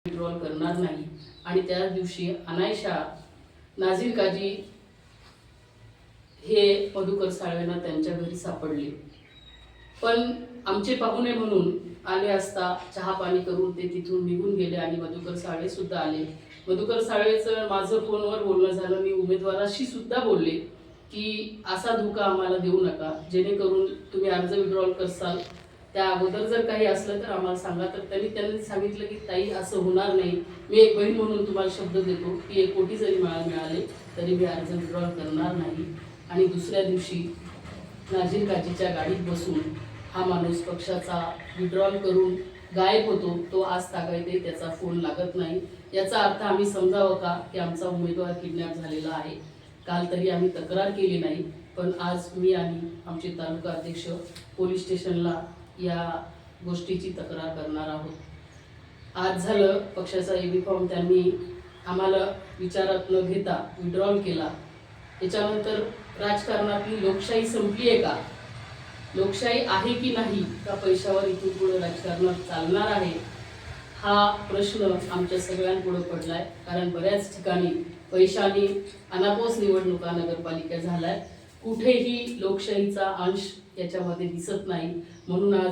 Withdrawal करणार नाही आणि त्या दिवशी अनायशा नाझीर काजी हे मधुकर साळवेंना त्यांच्या घरी सापडले। पण आमचे पाहुणे म्हणून आले असता चहा पाणी करून ते तिथून निघून गेले आणि मधुकर साळवे सुद्धा आले। मधुकर साळवेचं माझं फोनवर बोलणं झालं। मी उमेदवाराशी सुद्धा बोलले की असा धोका आम्हाला देऊ नका, जेणेकरून तुम्ही अर्ज विड्रॉल करसाल त्या अगोदर जर काही असलं तर आम्हाला सांगा। तर त्यांनी सांगितलं की ताई असं होणार नाही, मी एक बहीण म्हणून तुम्हाला शब्द देतो की 1 कोटी जरी मला मिळाले तरी मी अर्ज विड्रॉल करणार नाही। आणि दुसऱ्या दिवशी नाझीर काजीच्या गाडीत बसून हा माणूस पक्षाचा विड्रॉल करून गायब होतो। तो आज तागायते त्याचा फोन लागत नाही। याचा अर्थ आम्ही समजावं का की आमचा उमेदवार किडनॅप झालेला आहे। काल तरी आम्ही तक्रार केली नाही, पण आज मी आणि आमचे तालुका अध्यक्ष पोलीस स्टेशनला या गोष्टीची तक्रार करणार आहोत। आज झालं पक्षाचा एबी फॉर्म त्यांनी आम्हाला विचारात न घेता विड्रॉल केला। याच्यानंतर राजकारणातली लोकशाही संपली आहे का, लोकशाही आहे की नाही, का पैशावर इथून पुढे राजकारणात चालणार आहे, हा प्रश्न आमच्या सगळ्यांपुढे पडलाय। कारण बऱ्याच ठिकाणी पैशाने अनापोस निवडणुका नगरपालिका झालाय, कुठेही लोकशाहीचा अंश याच्यामध्ये दिसत नाही। म्हणून आज